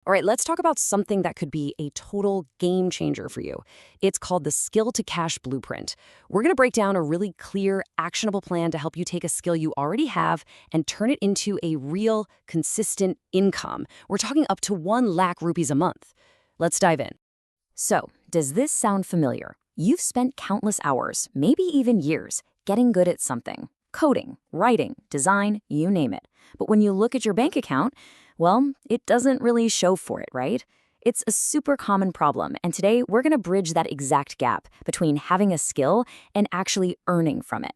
All right, let's talk about something that could be a total game changer for you. It's called the Skill to Cash Blueprint. We're going to break down a really clear, actionable plan to help you take a skill you already have and turn it into a real, consistent income. We're talking up to 1 lakh rupees a month. Let's dive in. So, does this sound familiar? You've spent countless hours, maybe even years, getting good at something. Coding, writing, design, you name it. But when you look at your bank account, well, it doesn't really show for it, right? It's a super common problem, and today we're going to bridge that exact gap between having a skill and actually earning from it.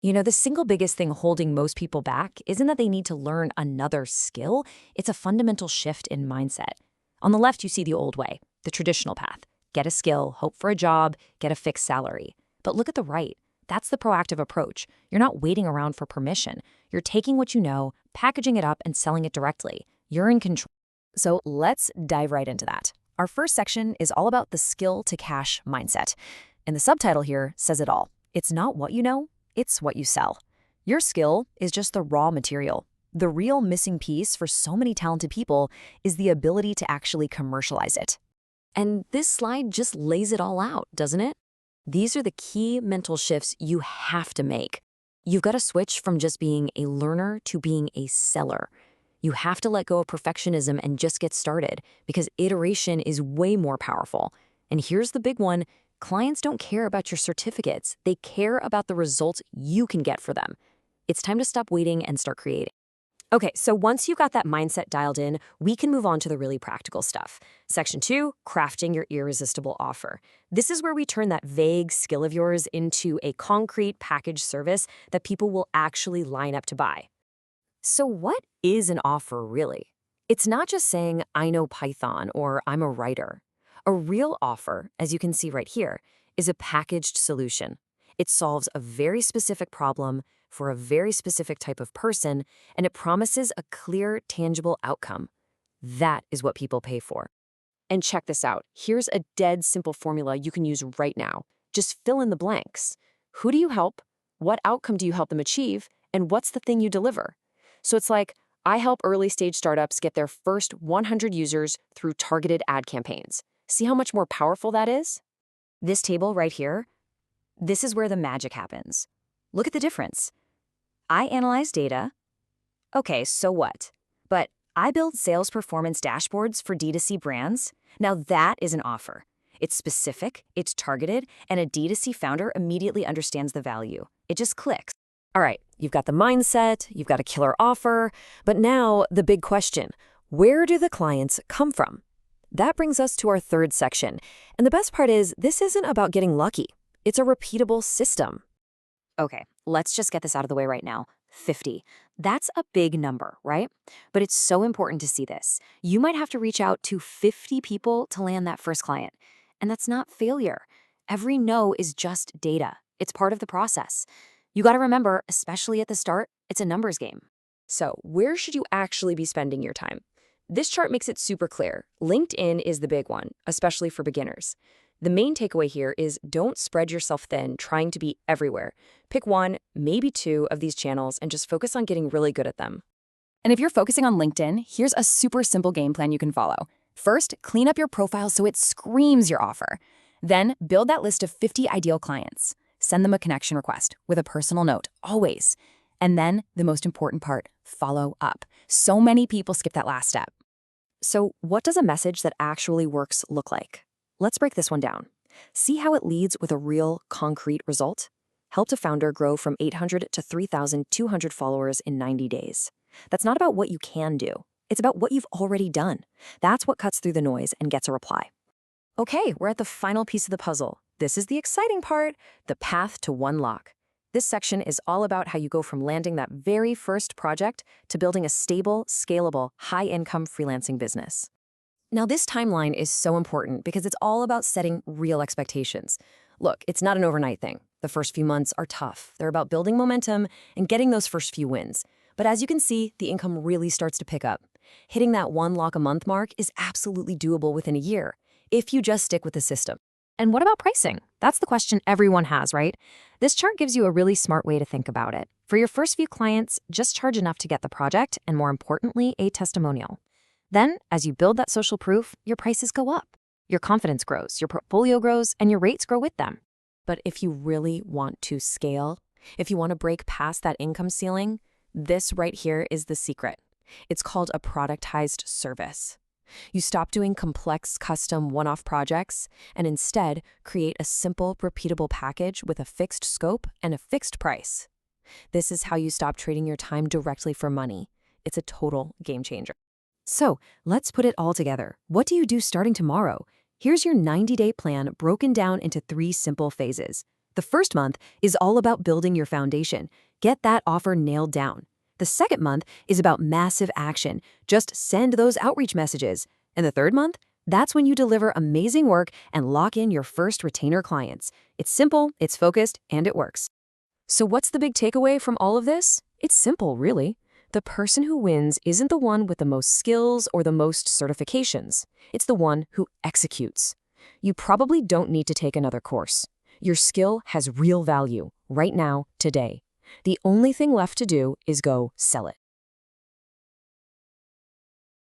The single biggest thing holding most people back isn't that they need to learn another skill, it's a fundamental shift in mindset. On the left, you see the old way, the traditional path. Get a skill, hope for a job, get a fixed salary. But look at the right. That's the proactive approach. You're not waiting around for permission. You're taking what you know, packaging it up, and selling it directly. You're in control. So let's dive right into that. Our first section is all about the skill to cash mindset. And the subtitle here says it all. It's not what you know, it's what you sell. Your skill is just the raw material. The real missing piece for so many talented people is the ability to actually commercialize it. And this slide just lays it all out, doesn't it? These are the key mental shifts you have to make. You've got to switch from just being a learner to being a seller. You have to let go of perfectionism and just get started because iteration is way more powerful. And here's the big one. Clients don't care about your certificates. They care about the results you can get for them. It's time to stop waiting and start creating. Okay, so once you've got that mindset dialed in, we can move on to the really practical stuff. Section 2, crafting your irresistible offer. This is where we turn that vague skill of yours into a concrete packaged service that people will actually line up to buy. So what is an offer really? It's not just saying, I know Python or I'm a writer. A real offer, as you can see right here, is a packaged solution. It solves a very specific problem for a very specific type of person, and it promises a clear, tangible outcome. That is what people pay for. And check this out. Here's a dead simple formula you can use right now. Just fill in the blanks. Who do you help? What outcome do you help them achieve? And what's the thing you deliver? So it's like, I help early stage startups get their first 100 users through targeted ad campaigns. See how much more powerful that is? This table right here, this is where the magic happens. Look at the difference. I analyze data. Okay, so what? But I build sales performance dashboards for D2C brands. Now that is an offer. It's specific, it's targeted, and a D2C founder immediately understands the value. It just clicks. All right, you've got the mindset, you've got a killer offer, but now the big question, where do the clients come from? That brings us to our third section. And the best part is, this isn't about getting lucky. It's a repeatable system. Okay, let's just get this out of the way right now. 50. That's a big number, right? But it's so important to see this. You might have to reach out to 50 people to land that first client. And that's not failure. Every no is just data. It's part of the process. You got to remember, especially at the start, it's a numbers game. So where should you actually be spending your time? This chart makes it super clear. LinkedIn is the big one, especially for beginners. The main takeaway here is don't spread yourself thin trying to be everywhere. Pick 1, maybe 2 of these channels and just focus on getting really good at them. And if you're focusing on LinkedIn, here's a super simple game plan you can follow. First, clean up your profile so it screams your offer. Then, build that list of 50 ideal clients. Send them a connection request with a personal note, always. And then, the most important part, follow up. So many people skip that last step. So, what does a message that actually works look like? Let's break this one down. See how it leads with a real, concrete result? Helped a founder grow from 800 to 3,200 followers in 90 days. That's not about what you can do. It's about what you've already done. That's what cuts through the noise and gets a reply. Okay, we're at the final piece of the puzzle. This is the exciting part, the path to 1 lakh. This section is all about how you go from landing that very first project to building a stable, scalable, high-income freelancing business. Now, this timeline is so important because it's all about setting real expectations. Look, it's not an overnight thing. The first few months are tough. They're about building momentum and getting those first few wins. But as you can see, the income really starts to pick up. Hitting that 1 lakh a month mark is absolutely doable within a year, if you just stick with the system. And what about pricing? That's the question everyone has, right? This chart gives you a really smart way to think about it. For your first few clients, just charge enough to get the project and, more importantly, a testimonial. Then, as you build that social proof, your prices go up. Your confidence grows, your portfolio grows, and your rates grow with them. But if you really want to scale, if you want to break past that income ceiling, this right here is the secret. It's called a productized service. You stop doing complex, custom, one-off projects and instead create a simple, repeatable package with a fixed scope and a fixed price. This is how you stop trading your time directly for money. It's a total game changer. So let's put it all together. What do you do starting tomorrow? Here's your 90-day plan broken down into 3 simple phases. The first month is all about building your foundation. Get that offer nailed down. The second month is about massive action. Just send those outreach messages. And the third month, that's when you deliver amazing work and lock in your first retainer clients. It's simple, it's focused, and it works. So what's the big takeaway from all of this? It's simple, really. The person who wins isn't the one with the most skills or the most certifications. It's the one who executes. You probably don't need to take another course. Your skill has real value right now, today. The only thing left to do is go sell it.